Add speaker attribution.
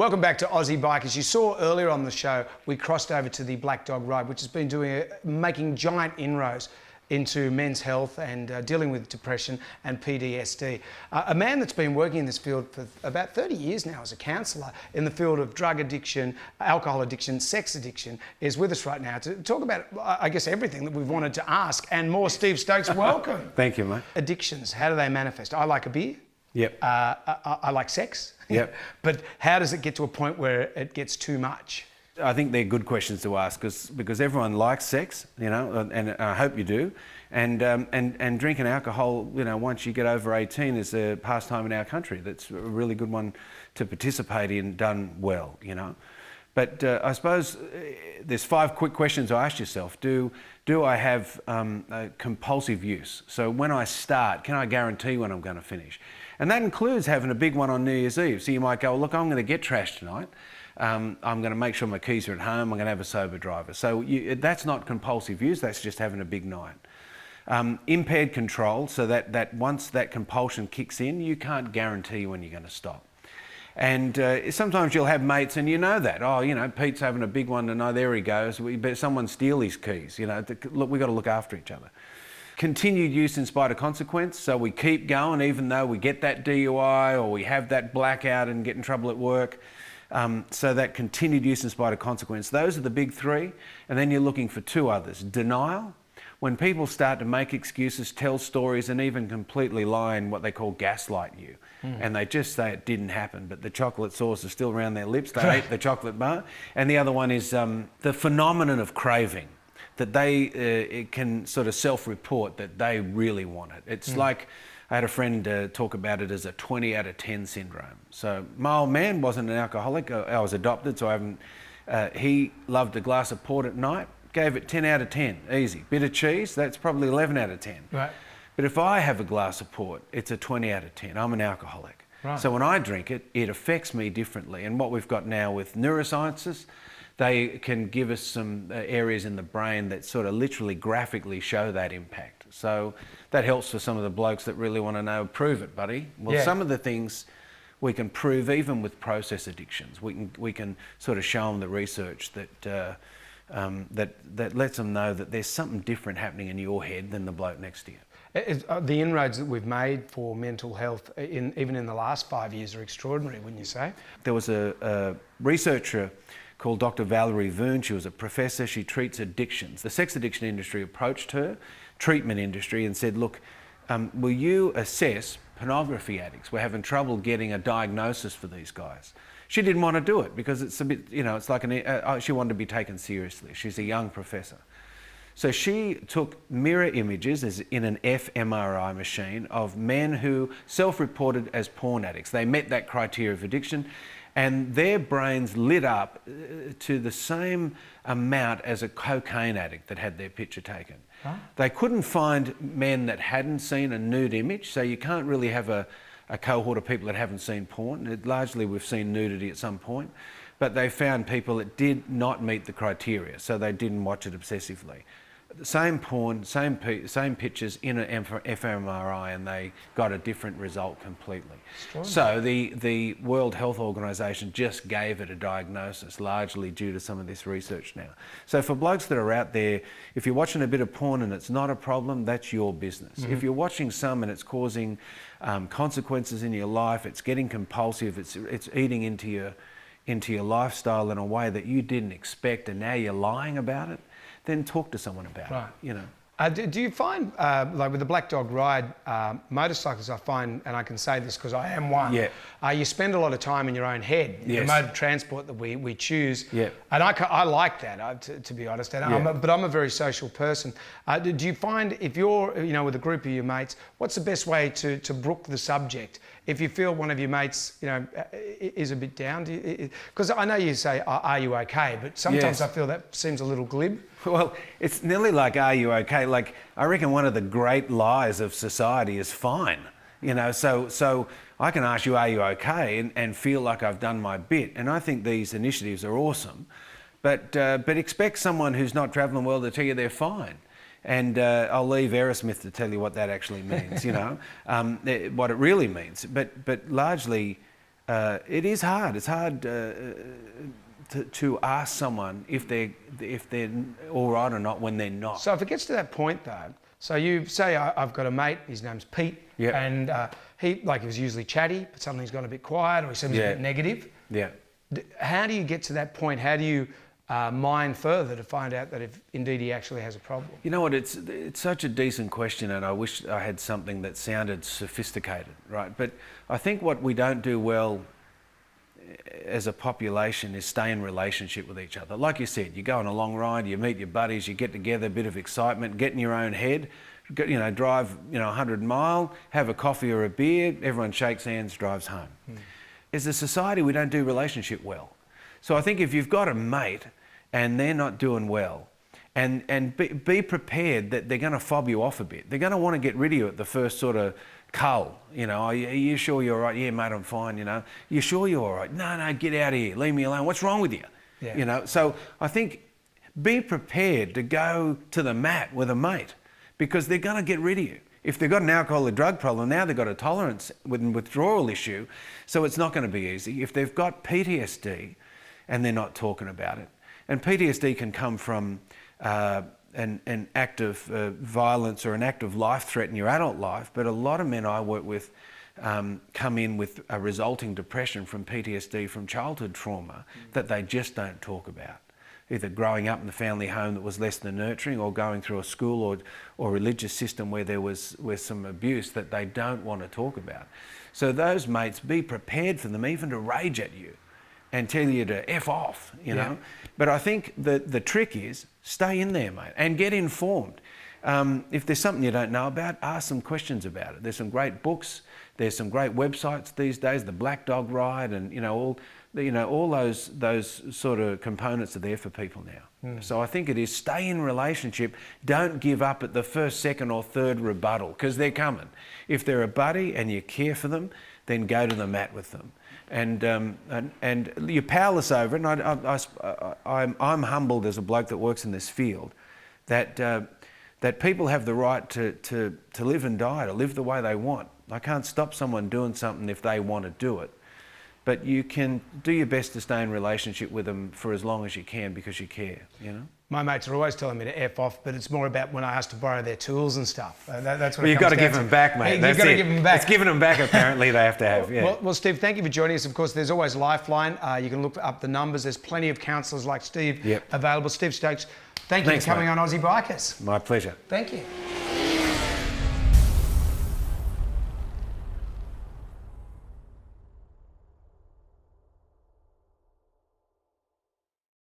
Speaker 1: Welcome back to Aussie Bikers. You saw earlier on the show, we crossed over to the Black Dog Ride, which has been making giant inroads into men's health and dealing with depression and PTSD. A man that's been working in this field for about 30 years now as a counsellor in the field of drug addiction, alcohol addiction, sex addiction, is with us right now to talk about, I guess, everything that we've wanted to ask and more. Steve Stokes, welcome.
Speaker 2: Thank you, mate.
Speaker 1: Addictions, how do they manifest? I like a beer.
Speaker 2: Yep.
Speaker 1: I like sex.
Speaker 2: Yep.
Speaker 1: But how does it get to a point where it gets too much?
Speaker 2: I think they're good questions to ask because everyone likes sex, you know, and I hope you do. And drinking alcohol, you know, once you get over 18 is a pastime in our country. That's a really good one to participate in, done well, you know. But I suppose there's 5 quick questions to ask yourself. Do I have a compulsive use? So when I start, can I guarantee when I'm going to finish? And that includes having a big one on New Year's Eve. So you might go, look, I'm going to get trashed tonight. I'm going to make sure my keys are at home. I'm going to have a sober driver. So that's not compulsive use. That's just having a big night. Impaired control, so that once that compulsion kicks in, you can't guarantee when you're going to stop. And sometimes you'll have mates and you know that. Oh, you know, Pete's having a big one tonight. There he goes. We better someone steal his keys. You know, look, we've got to look after each other. Continued use in spite of consequence. So we keep going even though we get that DUI or we have that blackout and get in trouble at work. So that continued use in spite of consequence. Those are the big 3. And then you're looking for 2 others. Denial. When people start to make excuses, tell stories, and even completely lie and what they call gaslight you. And they just say it didn't happen, but the chocolate sauce is still around their lips. They ate the chocolate bar. And the other one is the phenomenon of craving, that they can sort of self-report that they really want it. It's like, I had a friend talk about it as a 20 out of 10 syndrome. So my old man wasn't an alcoholic. I was adopted, so I haven't. He loved a glass of port at night. Gave it 10 out of 10, easy. Bit of cheese, that's probably 11 out of 10.
Speaker 1: Right.
Speaker 2: But if I have a glass of port, it's a 20 out of 10. I'm an alcoholic.
Speaker 1: Right.
Speaker 2: So when I drink it, it affects me differently. And what we've got now with neurosciences, they can give us some areas in the brain that sort of literally graphically show that impact. So that helps for some of the blokes that really want to know, prove it, buddy. Well,
Speaker 1: yeah.
Speaker 2: Some of the things we can prove even with process addictions. We can sort of show them the research that that lets them know that there's something different happening in your head than the bloke next to you.
Speaker 1: The inroads that we've made for mental health, even in the last 5 years, are extraordinary, wouldn't you say?
Speaker 2: There was a researcher called Dr. Valerie Voon. She was a professor. She treats addictions. The sex addiction industry approached her, treatment industry, and said, look, will you assess pornography addicts? We're having trouble getting a diagnosis for these guys. She didn't want to do it because it's a bit, you know, it's like she wanted to be taken seriously. She's a young professor. So she took mirror images as in an fMRI machine of men who self-reported as porn addicts. They met that criteria of addiction and their brains lit up to the same amount as a cocaine addict that had their picture taken. Huh? They couldn't find men that hadn't seen a nude image, so you can't really have a cohort of people that haven't seen porn. Largely we've seen nudity at some point, but they found people that did not meet the criteria, so they didn't watch it obsessively. Same porn, same pictures in an fMRI, and they got a different result completely. So the World Health Organization just gave it a diagnosis, largely due to some of this research now. So for blokes that are out there, if you're watching a bit of porn and it's not a problem, that's your business. If you're watching some and it's causing consequences in your life, it's getting compulsive, it's eating into your lifestyle in a way that you didn't expect, and now you're lying about it, then talk to someone about it, you know.
Speaker 1: Do you find, like with the Black Dog Ride, motorcyclists, I find, and I can say this because I am one, you spend a lot of time in your own head, the mode of transport that we choose, and I like that, to be honest, and but I'm a very social person. Do you find, if you're, you know, with a group of your mates, what's the best way to brook the subject? If you feel one of your mates, you know, is a bit down, because I know you say, are you okay? But sometimes I feel that seems a little glib.
Speaker 2: Well, it's nearly like, are you okay? Like, I reckon one of the great lies of society is fine. You know, so I can ask you, are you okay? And feel like I've done my bit. And I think these initiatives are awesome. But expect someone who's not travelling well to tell you they're fine. And I'll leave Aerosmith to tell you what that actually means, you know, what it really means. But largely, it is hard. It's hard to ask someone if they're all right or not when they're not.
Speaker 1: So if it gets to that point though, so you say I've got a mate, his name's Pete, and he was usually chatty, but suddenly he's gone a bit quiet, or he seems a bit negative.
Speaker 2: Yeah.
Speaker 1: How do you get to that point? How do you mine further to find out that if indeed he actually has a problem?
Speaker 2: You know what, it's such a decent question, and I wish I had something that sounded sophisticated, right? But I think what we don't do well as a population is stay in relationship with each other. Like you said, you go on a long ride, you meet your buddies, you get together, a bit of excitement, get in your own head, drive 100 mile, have a coffee or a beer, everyone shakes hands, drives home. As a society, we don't do relationship well. So I think if you've got a mate and they're not doing well, and be prepared that they're going to fob you off a bit. They're going to want to get rid of you at the first sort of cull. Are you sure you're all right? Yeah, mate, I'm fine, You sure you're all right? No, get out of here. Leave me alone. What's wrong with you?
Speaker 1: Yeah.
Speaker 2: So I think be prepared to go to the mat with a mate, because they're going to get rid of you. If they've got an alcohol or drug problem, now they've got a tolerance with withdrawal issue, so it's not going to be easy. If they've got PTSD and they're not talking about it, and PTSD can come from an act of violence or an act of life threat in your adult life, but a lot of men I work with come in with a resulting depression from PTSD from childhood trauma that they just don't talk about. Either growing up in the family home that was less than nurturing, or going through a school or religious system where there was some abuse that they don't want to talk about. So those mates, be prepared for them even to rage at you and tell you to F off, you know. But I think the trick is stay in there, mate, and get informed. If there's something you don't know about, ask some questions about it. There's some great books, there's some great websites these days, the Black Dog Ride, and all those sort of components are there for people now. So I think it is stay in relationship. Don't give up at the first, second or third rebuttal, because they're coming. If they're a buddy and you care for them, then go to the mat with them. And you're powerless over it. And I'm humbled as a bloke that works in this field that people have the right to live and die, to live the way they want. I can't stop someone doing something if they want to do it. But you can do your best to stay in relationship with them for as long as you can, because you care,
Speaker 1: My mates are always telling me to F off, but it's more about when I ask to borrow their tools and stuff. That's what
Speaker 2: you've got to give them back, mate.
Speaker 1: You've got to give them back.
Speaker 2: It's giving them back, apparently, they have to have, yeah.
Speaker 1: Well, Steve, thank you for joining us. Of course, there's always Lifeline. You can look up the numbers. There's plenty of counsellors like Steve available. Steve Stokes, thanks for coming on Aussie Bikers.
Speaker 2: My pleasure.
Speaker 1: Thank you.